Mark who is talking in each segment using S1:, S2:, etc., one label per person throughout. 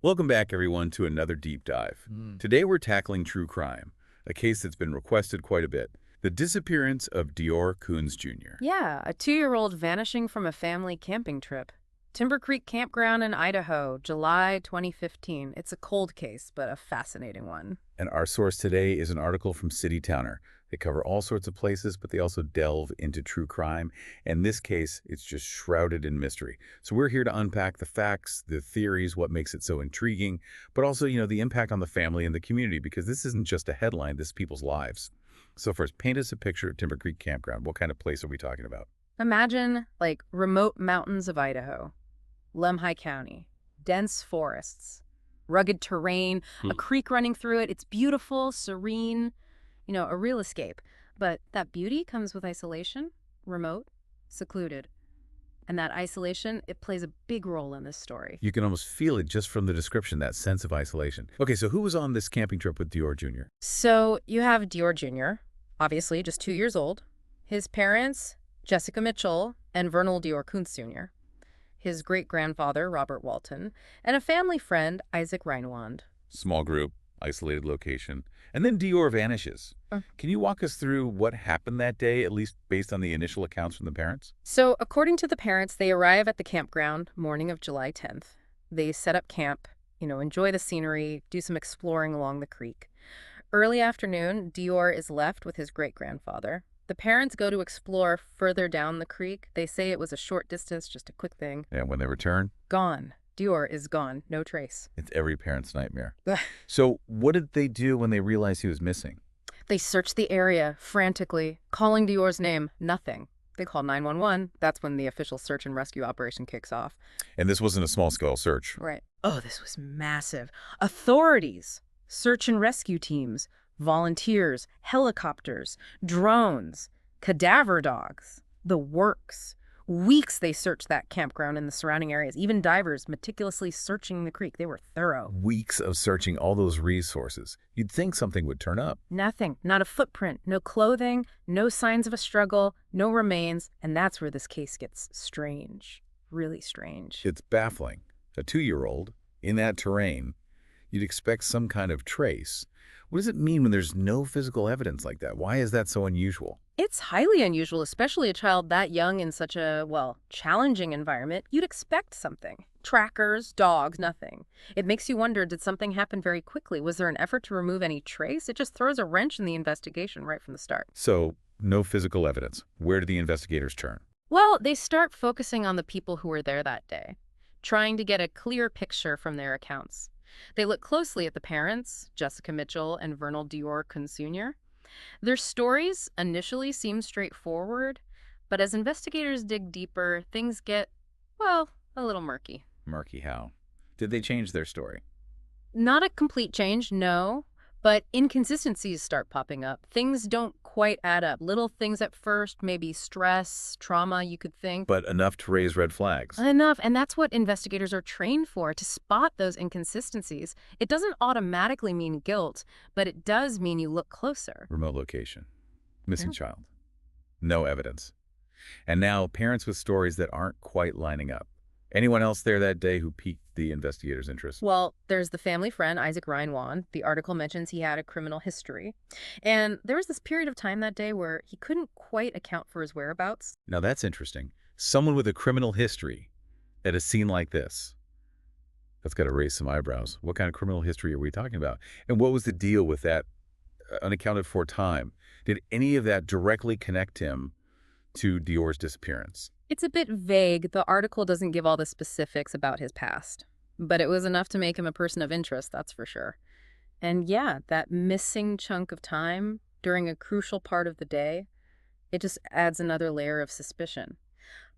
S1: Welcome back, everyone, to another deep dive.
S2: Mm.
S1: Today we're tackling true crime, a case that's been requested quite a bit. The disappearance of DeOrr Kunz Jr.
S3: Yeah, a 2-year-old vanishing from a family camping trip. Timber Creek Campground in Idaho, July 2015. It's a cold case, but a fascinating one.
S1: And our source today is an article from City Towner. They cover all sorts of places, but they also delve into true crime. In this case, it's just shrouded in mystery. So we're here to unpack the facts, the theories, what makes it so intriguing, but also, the impact on the family and the community, because this isn't just a headline, this is people's lives. So first, paint us a picture of Timber Creek Campground. What kind of place are we talking about?
S3: Imagine, remote mountains of Idaho, Lemhi County, dense forests, rugged terrain, a creek running through it. It's beautiful, serene, a real escape. But that beauty comes with isolation, remote, secluded. And that isolation, it plays a big role in this story.
S1: You can almost feel it just from the description, that sense of isolation. Okay, so who was on this camping trip with DeOrr Jr.?
S3: So you have DeOrr Jr., obviously just 2 years old. His parents, Jessica Mitchell and Vernal DeOrr Kunz Jr., his great-grandfather, Robert Walton, and a family friend, Isaac Reinwand.
S1: Small group, isolated location. And then DeOrr vanishes. Can you walk us through what happened that day, at least based on the initial accounts from the parents?
S3: So according to the parents, they arrive at the campground morning of July 10th. They set up camp, enjoy the scenery, do some exploring along the creek. Early afternoon, DeOrr is left with his great-grandfather. The parents go to explore further down the creek. They say it was a short distance, just a quick thing.
S1: And when they return?
S3: Gone. DeOrr is gone. No trace.
S1: It's every parent's nightmare. So what did they do when they realized he was missing?
S3: They search the area frantically, calling DeOrr's name. Nothing. They call 911. That's when the official search and rescue operation kicks off.
S1: And this wasn't a small-scale search.
S3: Right. Oh, this was massive. Authorities, search and rescue teams, volunteers, helicopters, drones, cadaver dogs, the works. Weeks they searched that campground and the surrounding areas, even divers meticulously searching the creek. They were thorough.
S1: Weeks of searching all those resources. You'd think something would turn up.
S3: Nothing. Not a footprint, no clothing, no signs of a struggle, no remains. And that's where this case gets strange. Really strange.
S1: It's baffling. A 2-year-old in that terrain, you'd expect some kind of trace. What does it mean when there's no physical evidence like that? Why is that so unusual?
S3: It's highly unusual, especially a child that young in such a, challenging environment. You'd expect something. Trackers, dogs, nothing. It makes you wonder, did something happen very quickly? Was there an effort to remove any trace? It just throws a wrench in the investigation right from the start.
S1: So, no physical evidence. Where do the investigators turn?
S3: Well, they start focusing on the people who were there that day, trying to get a clear picture from their accounts. They look closely at the parents, Jessica Mitchell and Vernal DeOrr Kunz Jr. Their stories initially seem straightforward, but as investigators dig deeper, things get, a little murky.
S1: Murky how? Did they change their story?
S3: Not a complete change, no, but inconsistencies start popping up. Things don't quite add up. Little things at first, maybe stress, trauma, you could think.
S1: But enough to raise red flags.
S3: Enough, and that's what investigators are trained for, to spot those inconsistencies. It doesn't automatically mean guilt, but it does mean you look closer.
S1: Remote location. Missing child. No evidence. And now parents with stories that aren't quite lining up. Anyone else there that day who piqued the investigators' interest?
S3: Well, there's the family friend, Isaac Reinwand. The article mentions he had a criminal history. And there was this period of time that day where he couldn't quite account for his whereabouts.
S1: Now that's interesting. Someone with a criminal history at a scene like this. That's got to raise some eyebrows. What kind of criminal history are we talking about? And what was the deal with that unaccounted for time? Did any of that directly connect him to DeOrr's disappearance?
S3: It's a bit vague. The article doesn't give all the specifics about his past, but it was enough to make him a person of interest, that's for sure. And yeah, that missing chunk of time during a crucial part of the day, it just adds another layer of suspicion.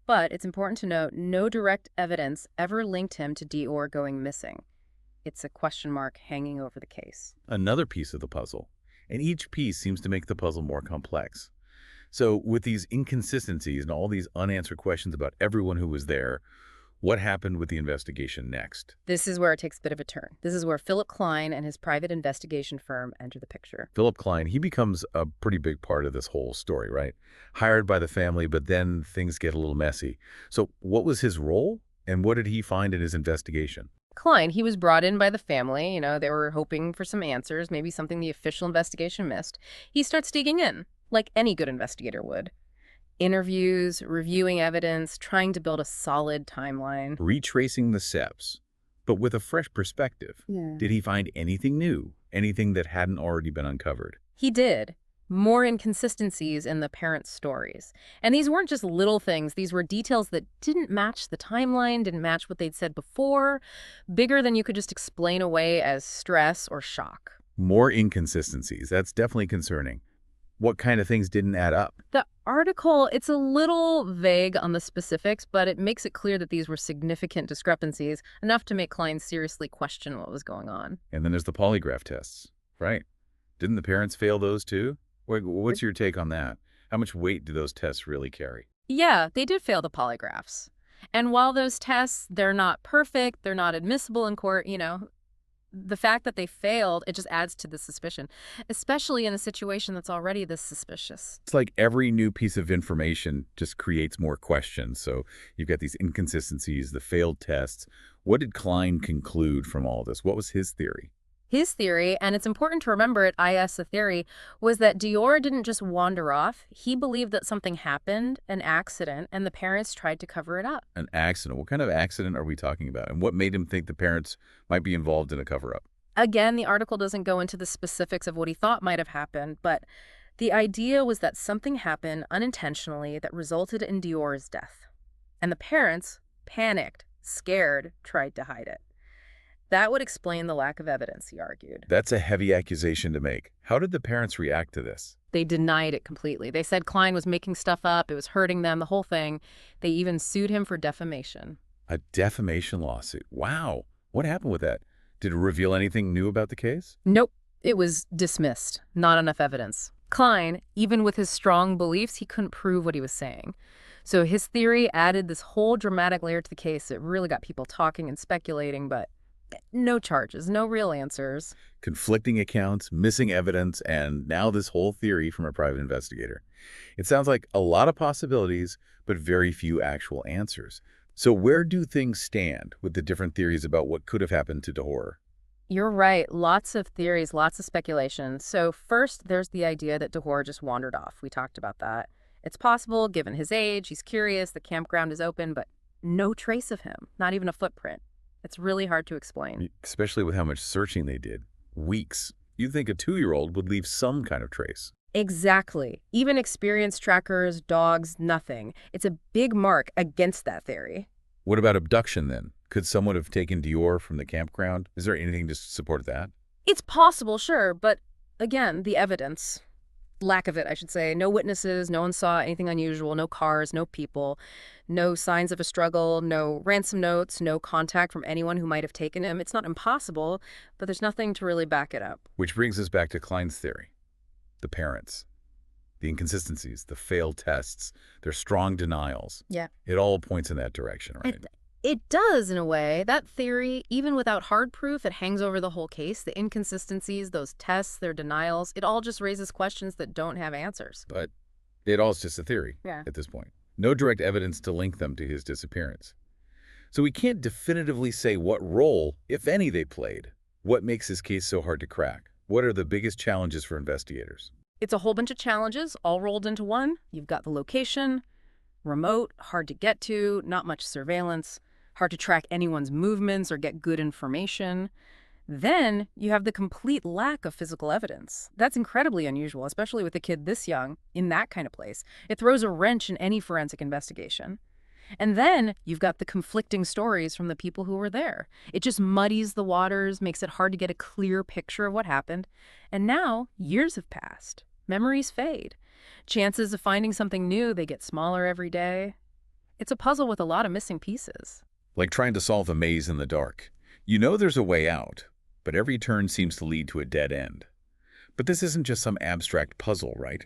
S3: But it's important to note, no direct evidence ever linked him to DeOrr going missing. It's a question mark hanging over the case.
S1: Another piece of the puzzle, and each piece seems to make the puzzle more complex. So with these inconsistencies and all these unanswered questions about everyone who was there, what happened with the investigation next?
S3: This is where it takes a bit of a turn. This is where Philip Klein and his private investigation firm enter the picture.
S1: Philip Klein, he becomes a pretty big part of this whole story, right? Hired by the family, but then things get a little messy. So what was his role, and what did he find in his investigation?
S3: Klein, he was brought in by the family. They were hoping for some answers, maybe something the official investigation missed. He starts digging in, like any good investigator would. Interviews, reviewing evidence, trying to build a solid timeline.
S1: Retracing the steps, but with a fresh perspective.
S3: Yeah.
S1: Did he find anything new? Anything that hadn't already been uncovered?
S3: He did. More inconsistencies in the parents' stories. And these weren't just little things. These were details that didn't match the timeline, didn't match what they'd said before, bigger than you could just explain away as stress or shock.
S1: More inconsistencies. That's definitely concerning. What kind of things didn't add up?
S3: The article, it's a little vague on the specifics, but it makes it clear that these were significant discrepancies, enough to make Klein seriously question what was going on.
S1: And then there's the polygraph tests, right? Didn't the parents fail those too? What's your take on that? How much weight do those tests really carry?
S3: Yeah, they did fail the polygraphs. And while those tests, they're not perfect, they're not admissible in court, the fact that they failed, it just adds to the suspicion, especially in a situation that's already this suspicious.
S1: It's like every new piece of information just creates more questions. So you've got these inconsistencies, the failed tests. What did Klein conclude from all this? What was his theory?
S3: His theory, and it's important to remember at IS the theory, was that DeOrr didn't just wander off. He believed that something happened, an accident, and the parents tried to cover it up.
S1: An accident? What kind of accident are we talking about? And what made him think the parents might be involved in a cover-up?
S3: Again, the article doesn't go into the specifics of what he thought might have happened, but the idea was that something happened unintentionally that resulted in DeOrr's death. And the parents, panicked, scared, tried to hide it. That would explain the lack of evidence, he argued.
S1: That's a heavy accusation to make. How did the parents react to this?
S3: They denied it completely. They said Klein was making stuff up, it was hurting them, the whole thing. They even sued him for defamation.
S1: A defamation lawsuit. Wow. What happened with that? Did it reveal anything new about the case?
S3: Nope. It was dismissed. Not enough evidence. Klein, even with his strong beliefs, he couldn't prove what he was saying. So his theory added this whole dramatic layer to the case. It really got people talking and speculating, but no charges, no real answers.
S1: Conflicting accounts, missing evidence, and now this whole theory from a private investigator. It sounds like a lot of possibilities, but very few actual answers. So where do things stand with the different theories about what could have happened to DeOrr?
S3: You're right. Lots of theories, lots of speculation. So first, there's the idea that DeOrr just wandered off. We talked about that. It's possible, given his age, he's curious, the campground is open, but no trace of him, not even a footprint. It's really hard to explain.
S1: Especially with how much searching they did. Weeks. You'd think a 2-year-old would leave some kind of trace.
S3: Exactly. Even experienced trackers, dogs, nothing. It's a big mark against that theory.
S1: What about abduction then? Could someone have taken DeOrr from the campground? Is there anything to support that?
S3: It's possible, sure, but again, the evidence. Lack of it, I should say. No witnesses, no one saw anything unusual, no cars, no people, no signs of a struggle, no ransom notes, no contact from anyone who might have taken him. It's not impossible, but there's nothing to really back it up.
S1: Which brings us back to Klein's theory. The parents. The inconsistencies, the failed tests, their strong denials.
S3: Yeah.
S1: It all points in that direction, right?
S3: It does, in a way. That theory, even without hard proof, it hangs over the whole case. The inconsistencies, those tests, their denials, it all just raises questions that don't have answers.
S1: But it all's just a theory at this point. No direct evidence to link them to his disappearance. So we can't definitively say what role, if any, they played. What makes this case so hard to crack? What are the biggest challenges for investigators?
S3: It's a whole bunch of challenges, all rolled into one. You've got the location, remote, hard to get to, not much surveillance, hard to track anyone's movements or get good information. Then you have the complete lack of physical evidence. That's incredibly unusual, especially with a kid this young in that kind of place. It throws a wrench in any forensic investigation. And then you've got the conflicting stories from the people who were there. It just muddies the waters, makes it hard to get a clear picture of what happened. And now years have passed. Memories fade. Chances of finding something new, they get smaller every day. It's a puzzle with a lot of missing pieces.
S1: Like trying to solve a maze in the dark. You know there's a way out, but every turn seems to lead to a dead end. But this isn't just some abstract puzzle, right?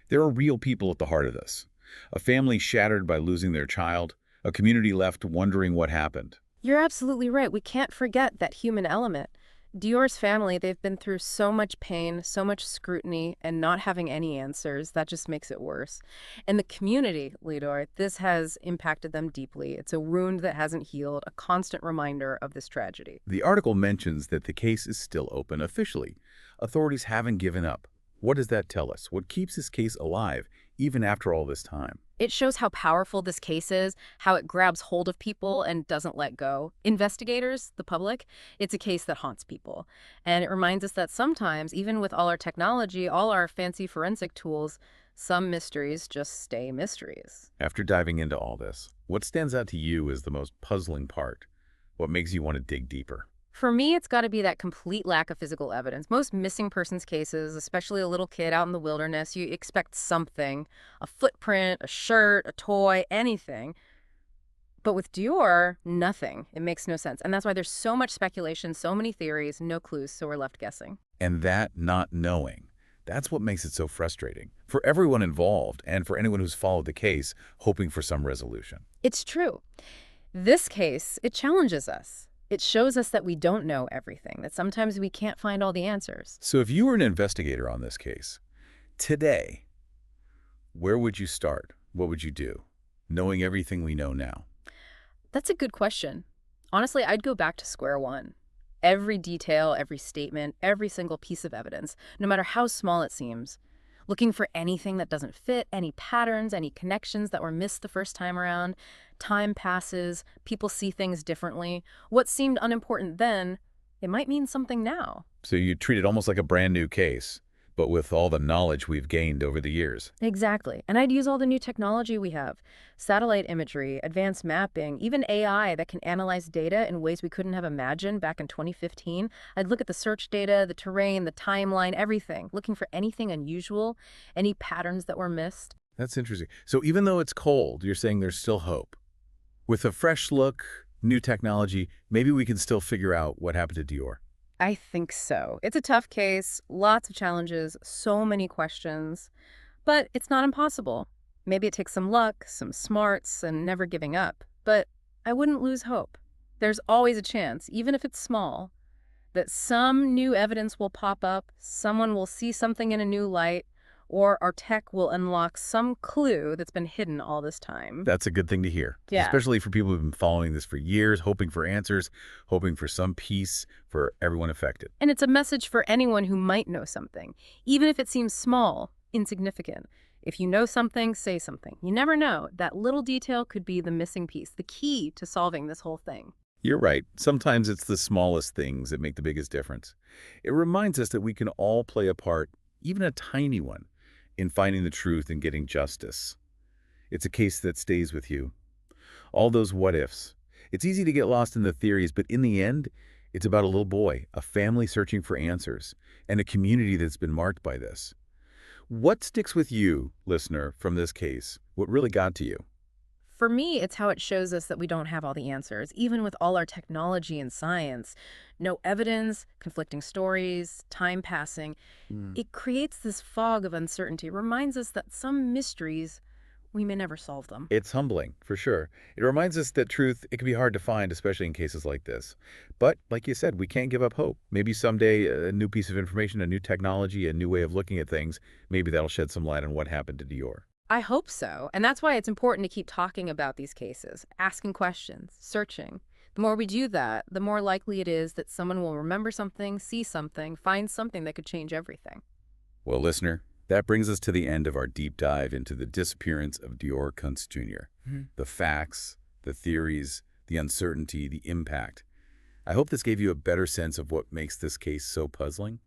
S1: There are real people at the heart of this. A family shattered by losing their child, a community left wondering what happened.
S3: You're absolutely right. We can't forget that human element. DeOrr's family, they've been through so much pain, so much scrutiny, and not having any answers, that just makes it worse. And the community, Lidor, this has impacted them deeply. It's a wound that hasn't healed, a constant reminder of this tragedy.
S1: The article mentions that the case is still open officially. Authorities haven't given up. What does that tell us? What keeps this case alive, even after all this time?
S3: It shows how powerful this case is, how it grabs hold of people and doesn't let go. Investigators, the public, it's a case that haunts people. And it reminds us that sometimes, even with all our technology, all our fancy forensic tools, some mysteries just stay mysteries.
S1: After diving into all this, what stands out to you as the most puzzling part? What makes you want to dig deeper?
S3: For me, it's got to be that complete lack of physical evidence. Most missing persons cases, especially a little kid out in the wilderness, you expect something, a footprint, a shirt, a toy, anything. But with DeOrr, nothing. It makes no sense. And that's why there's so much speculation, so many theories, no clues, so we're left guessing.
S1: And that not knowing, that's what makes it so frustrating for everyone involved and for anyone who's followed the case, hoping for some resolution.
S3: It's true. This case, it challenges us. It shows us that we don't know everything, that sometimes we can't find all the answers.
S1: So if you were an investigator on this case, today, where would you start? What would you do, knowing everything we know now?
S3: That's a good question. Honestly, I'd go back to square one. Every detail, every statement, every single piece of evidence, no matter how small it seems. Looking for anything that doesn't fit, any patterns, any connections that were missed the first time around. Time passes, people see things differently. What seemed unimportant then, it might mean something now.
S1: So you treat it almost like a brand new case, but with all the knowledge we've gained over the years.
S3: Exactly. And I'd use all the new technology we have. Satellite imagery, advanced mapping, even AI that can analyze data in ways we couldn't have imagined back in 2015. I'd look at the search data, the terrain, the timeline, everything, looking for anything unusual, any patterns that were missed.
S1: That's interesting. So even though it's cold, you're saying there's still hope. With a fresh look, new technology, maybe we can still figure out what happened to DeOrr.
S3: I think so. It's a tough case, lots of challenges, so many questions, but it's not impossible. Maybe it takes some luck, some smarts, and never giving up. But I wouldn't lose hope. There's always a chance, even if it's small, that some new evidence will pop up, someone will see something in a new light, or our tech will unlock some clue that's been hidden all this time.
S1: That's a good thing to hear,
S3: Yeah.
S1: especially for people who've been following this for years, hoping for answers, hoping for some peace for everyone affected.
S3: And it's a message for anyone who might know something, even if it seems small, insignificant. If you know something, say something. You never know. That little detail could be the missing piece, the key to solving this whole thing.
S1: You're right. Sometimes it's the smallest things that make the biggest difference. It reminds us that we can all play a part, even a tiny one, in finding the truth and getting justice. It's a case that stays with you. All those what-ifs. It's easy to get lost in the theories, but in the end, it's about a little boy, a family searching for answers, and a community that's been marked by this. What sticks with you, listener, from this case? What really got to you?
S3: For me, it's how it shows us that we don't have all the answers, even with all our technology and science. No evidence, conflicting stories, time passing. It creates this fog of uncertainty, reminds us that some mysteries, we may never solve them.
S1: It's humbling, for sure. It reminds us that truth, it can be hard to find, especially in cases like this. But, like you said, we can't give up hope. Maybe someday a new piece of information, a new technology, a new way of looking at things, maybe that'll shed some light on what happened to DeOrr.
S3: I hope so. And that's why it's important to keep talking about these cases, asking questions, searching. The more we do that, the more likely it is that someone will remember something, see something, find something that could change everything.
S1: Well, listener, that brings us to the end of our deep dive into the disappearance of DeOrr Kunz Jr. The facts, the theories, the uncertainty, the impact. I hope this gave you a better sense of what makes this case so puzzling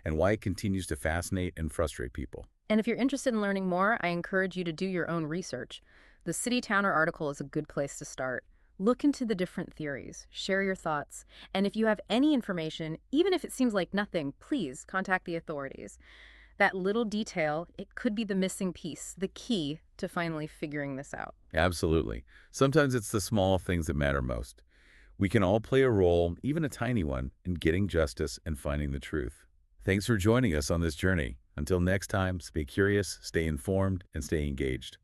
S1: and why it continues to fascinate and frustrate people.
S3: And if you're interested in learning more, I encourage you to do your own research. The City Towner article is a good place to start. Look into the different theories, share your thoughts, and if you have any information, even if it seems like nothing, please contact the authorities. That little detail, it could be the missing piece, the key to finally figuring this out.
S1: Absolutely. Sometimes it's the small things that matter most. We can all play a role, even a tiny one, in getting justice and finding the truth. Thanks for joining us on this journey. Until next time, stay curious, stay informed, and stay engaged.